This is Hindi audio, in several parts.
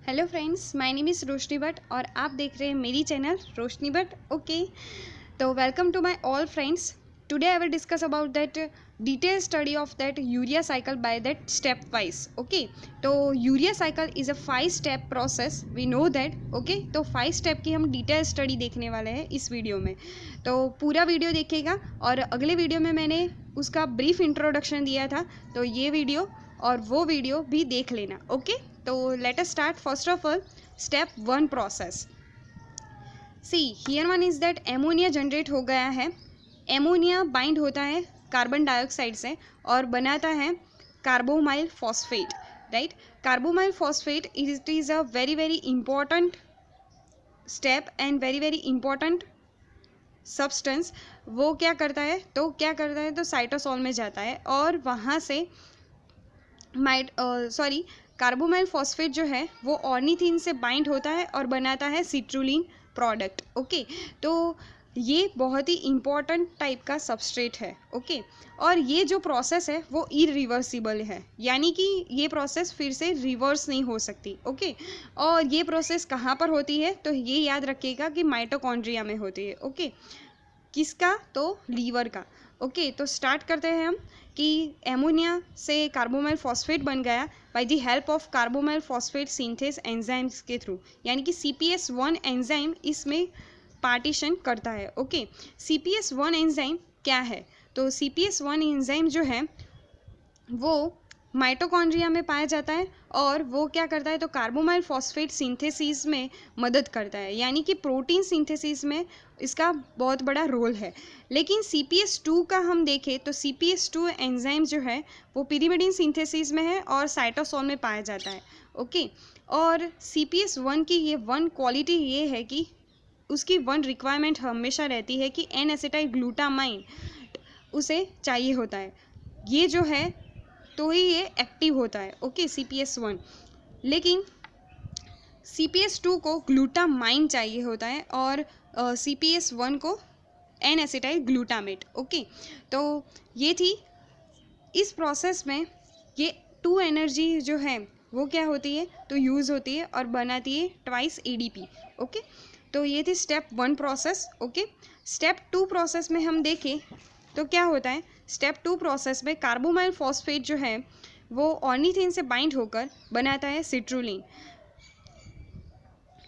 Hello friends, my name is Roshni Bhatt और आप देख रहे हैं मेरी चैनल रोशनी भट्ट। ओके, तो welcome to my all friends. Today I will discuss about that detail study of that urea cycle by that step wise. Okay, तो urea cycle is a 5 step process, we know that. Okay, तो 5 स्टेप की हम डिटेल स्टडी देखने वाले हैं इस वीडियो में। तो पूरा वीडियो देखिएगा और अगले वीडियो में मैंने उसका ब्रीफ इंट्रोडक्शन दिया था, तो ये वीडियो और वो वीडियो भी देख लेना। ओके, तो let us start. First of all, step 1 process. See here one is that ammonia generate हो गया है। एमोनिया बाइंड होता है कार्बन डाइऑक्साइड से और बनाता है carbamoyl phosphate, right. Carbamoyl phosphate it is a very very important step and very very important substance. वो क्या करता है तो साइटोसोल में जाता है और वहाँ से कार्बोमाइल फॉस्फेट जो है वो ऑर्निथीन से बाइंड होता है और बनाता है सिट्रुलिन प्रोडक्ट। ओके, तो ये बहुत ही इम्पॉर्टेंट टाइप का सबस्ट्रेट है। ओके, और ये जो प्रोसेस है वो इरिवर्सिबल है, यानी कि ये प्रोसेस फिर से रिवर्स नहीं हो सकती। ओके, और ये प्रोसेस कहाँ पर होती है तो ये याद रखिएगा कि माइटोकॉन्ड्रिया में होती है। ओके, किसका तो लीवर का। ओके, तो स्टार्ट करते हैं हम कि एमोनिया से कार्बोमाइल फॉस्फेट बन गया bye the help of carbamoyl phosphate synthase enzymes के थ्रू, यानी कि CPS1 एंजाइम इसमें पार्टीशन करता है। ओके, CPS1 एंजाइम क्या है तो CPS1 एंजाइम जो है वो माइटोकॉन्ड्रिया में पाया जाता है और वो क्या करता है तो कार्बोमाइल फॉस्फेट सिंथेसिस में मदद करता है, यानी कि प्रोटीन सिंथेसिस में इसका बहुत बड़ा रोल है। लेकिन CPS2 का हम देखें तो CPS2 एंजाइम जो है वो पिरिमिडीन सिंथेसिस में है और साइटोसोल में पाया जाता है। ओके, और CPS1 की ये वन क्वालिटी ये है कि उसकी वन रिक्वायरमेंट हमेशा रहती है कि एन एसिटाइल ग्लूटामाइन उसे चाहिए होता है, ये जो है तो ही ये एक्टिव होता है। ओके, CPS1, लेकिन CPS2 को ग्लूटामाइन चाहिए होता है और CPS1 को एन एसिटाइल ग्लूटामेट। ओके, तो ये थी इस प्रोसेस में ये 2 एनर्जी जो है वो क्या होती है तो यूज़ होती है और बनाती है ट्वाइस ADP। ओके, तो ये थी step 1 process. Okay, step 2 process में हम देखें तो क्या होता है। स्टेप 2 प्रोसेस में कार्बोमाइल फॉस्फेट जो है वो ऑर्निथीन से बाइंड होकर बनाता है citrulline.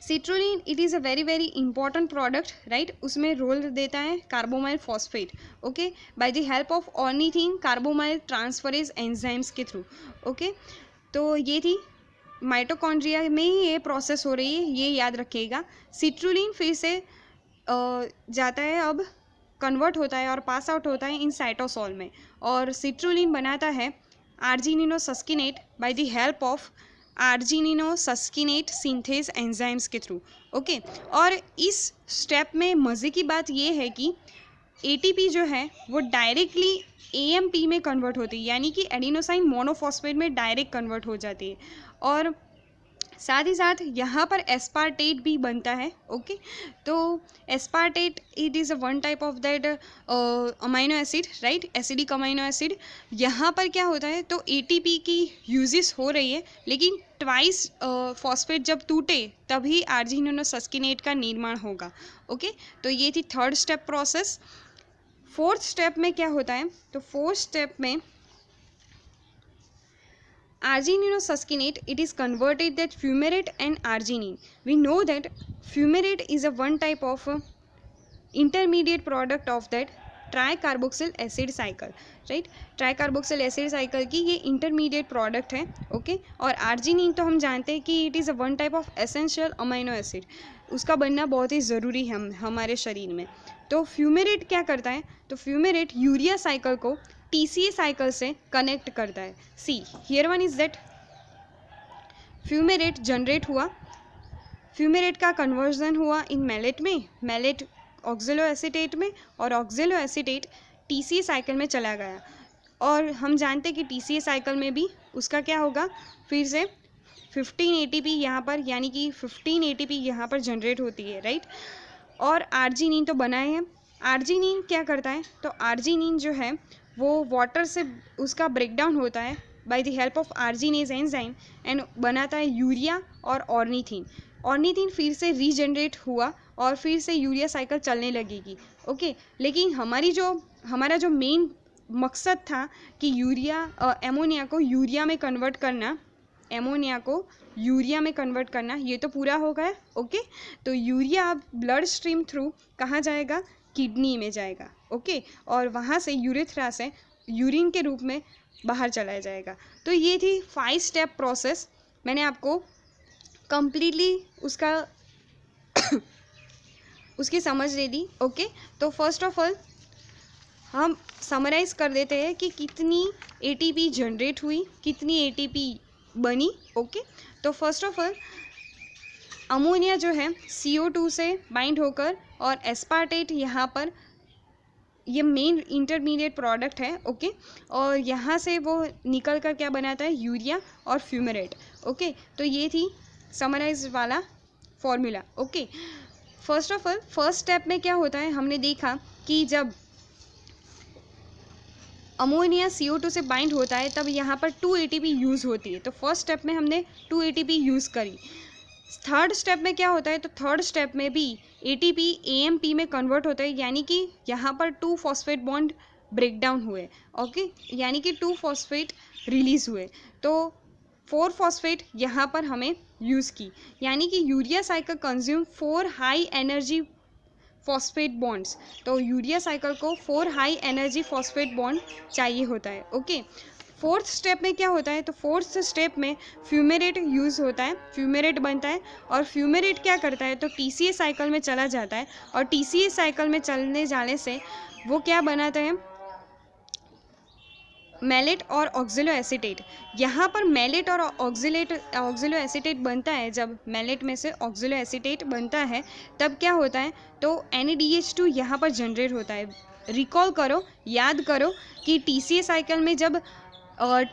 Citrulline it is a very very important product, right. उसमें रोल देता है carbamoyl phosphate. Okay, bye the help of ornithine carbamoyl transferase enzymes के थ्रू। ओके, तो ये थी माइटोकॉन्ड्रिया में ही ये प्रोसेस हो रही है, ये याद रखिएगा। सिट्रुलिन फिर से जाता है, अब कन्वर्ट होता है और पास आउट होता है इन साइटोसोल में और सिट्रुलिन बनाता है argininosuccinate by the help of argininosuccinate synthase enzymes के थ्रू। ओके, और इस स्टेप में मज़े की बात ये है कि ATP जो है वो डायरेक्टली AMP में कन्वर्ट होती है, यानी कि एडिनोसाइन मोनोफॉस्फेट में डायरेक्ट कन्वर्ट हो जाती है और साथ ही साथ यहाँ पर एस्पार्टेट भी बनता है। ओके, तो aspartate it is a one type of that amino acid, right, acidic amino acid. यहाँ पर क्या होता है तो ATP की यूजेस हो रही है, लेकिन ट्वाइस फॉस्फेट जब टूटे तभी आर्जिनिनोसस्किनेट का निर्माण होगा। ओके, तो ये थी third step process. Fourth step में क्या होता है तो फोर्थ स्टेप में argininosuscinate it is converted that fumarate and arginine. We know that fumarate is a one type of intermediate product of that tricarboxyl acid cycle, right. Tricarboxyl acid cycle की ये इंटरमीडिएट प्रोडक्ट है। ओके, और आर्जिनिन तो हम जानते हैं कि it is a one type of essential amino acid, उसका बनना बहुत ही ज़रूरी है हमारे शरीर में। तो फ्यूमेरेट क्या करता है तो फ्यूमेरेट यूरिया साइकिल को TCA साइकिल से कनेक्ट करता है। See here one is that fumarate generate हुआ, फ्यूमेरेट का कन्वर्जन हुआ इन मैलेट में, मैलेट ऑक्जेलो एसीटेट में और ऑक्जेलो एसीटेट TCA साइकिल में चला गया। और हम जानते हैं कि TCA साइकिल में भी उसका क्या होगा फिर से 15 ATP यहाँ पर, यानी कि 15 ATP यहाँ पर जनरेट होती है, राइट। और आर्जिनिन तो बनाए हैं। आर्जिनिन क्या करता है तो आर्जिनिन जो है वो वाटर से उसका ब्रेकडाउन होता है bye the help of arginase enzyme and बनाता है यूरिया और ऑर्निथिन। ऑर्निथिन फिर से रीजनरेट हुआ और फिर से यूरिया साइकिल चलने लगेगी। ओके, लेकिन हमारा जो मेन मकसद था कि एमोनिया को यूरिया में कन्वर्ट करना, ये तो पूरा हो गया। ओके, तो यूरिया अब ब्लड स्ट्रीम थ्रू कहाँ जाएगा? किडनी में जाएगा। ओके, और वहाँ से यूरेथ्रा से यूरिन के रूप में बाहर चला जाएगा। तो ये थी 5 स्टेप प्रोसेस। मैंने आपको कंप्लीटली उसकी समझ दे दी। ओके, तो फर्स्ट ऑफ ऑल हम समराइज़ कर देते हैं कि कितनी एटीपी जनरेट हुई, कितनी एटीपी बनी। ओके, तो फर्स्ट ऑफ ऑल अमोनिया जो है CO2 से बाइंड होकर और एस्पार्टेट यहाँ पर ये मेन इंटरमीडिएट प्रोडक्ट है। ओके, और यहाँ से वो निकल कर क्या बनाता है? यूरिया और फ्यूमेरेट। ओके, तो ये थी समराइज वाला formula. Okay, first of all first step में क्या होता है? हमने देखा कि जब अमोनिया CO2 से बाइंड होता है तब यहाँ पर 2 ATP यूज़ होती है। तो फर्स्ट स्टेप में हमने 2 ATP यूज़ करी। थर्ड स्टेप में क्या होता है? तो थर्ड स्टेप में भी ATP AMP में कन्वर्ट होता है, यानी कि यहाँ पर 2 फॉस्फेट बॉन्ड ब्रेक डाउन हुए। ओके, यानी कि 2 फॉस्फेट रिलीज़ हुए, तो 4 फॉस्फेट यहाँ पर हमें यूज़ की, यानी कि urea cycle consume 4 high energy phosphate bonds. तो यूरिया साइकिल को 4 हाई एनर्जी फॉस्फेट बॉन्ड चाहिए होता है। ओके, फोर्थ स्टेप में क्या होता है? तो फोर्थ स्टेप में फ्यूमेरेट यूज़ होता है, फ्यूमेरेट बनता है, और फ्यूमेरेट क्या करता है? तो TCA साइकिल में चला जाता है, और TCA साइकिल में चलने जाने से वो क्या बनाता है? मैलेट और ऑक्सिलो एसीटेट। यहाँ पर मैलेट और ऑक्सिलो एसीटेट बनता है। जब मैलेट में से ऑक्सिलो एसीटेट बनता है तब क्या होता है? तो NADH2 यहाँ पर जनरेट होता है। रिकॉल करो, याद करो कि TCA साइकिल में जब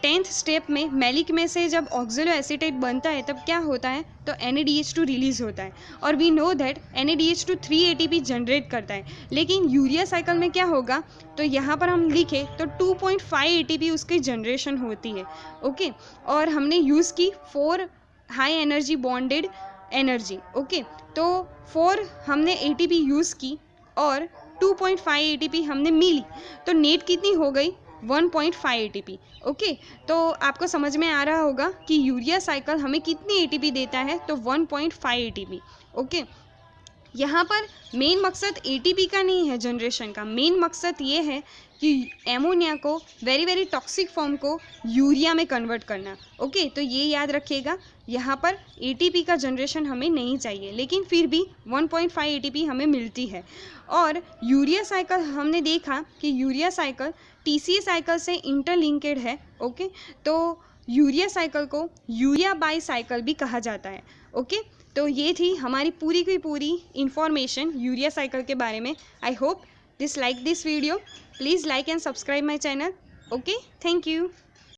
10th स्टेप में मैलिक में से जब ऑक्सिलो एसीटेट बनता है तब क्या होता है? तो NADH2 रिलीज़ होता है, और we know that NADH2 3 ATP generate करता है। लेकिन यूरिया साइकिल में क्या होगा? तो यहाँ पर हम लिखे तो 2.5 ATP उसकी जनरेशन होती है। ओके, और हमने यूज़ की 4 high energy bonded energy. Okay, तो 4 हमने ATP यूज़ की और 2.5 ATP हमने मिली, तो नेट कितनी हो गई? 1.5 ATP। ओके, तो आपको समझ में आ रहा होगा कि यूरिया साइकिल हमें कितनी ATP देता है? तो 1.5 ATP। ओके, यहाँ पर मेन मकसद ATP का नहीं है जनरेशन का, मेन मकसद ये है कि एमोनिया को वेरी टॉक्सिक फॉर्म को यूरिया में कन्वर्ट करना। ओके, तो ये याद रखिएगा, यहाँ पर ATP का जनरेशन हमें नहीं चाहिए, लेकिन फिर भी 1.5 ATP हमें मिलती है। और यूरिया साइकिल हमने देखा कि यूरिया साइकिल TCA साइकिल से इंटरलिंकेड है। ओके, तो यूरिया साइकिल को यूरिया बाई साइकिल भी कहा जाता है। ओके, तो ये थी हमारी पूरी की पूरी इंफॉर्मेशन यूरिया साइकिल के बारे में। I hope this video, please like and subscribe my channel. Okay, thank you.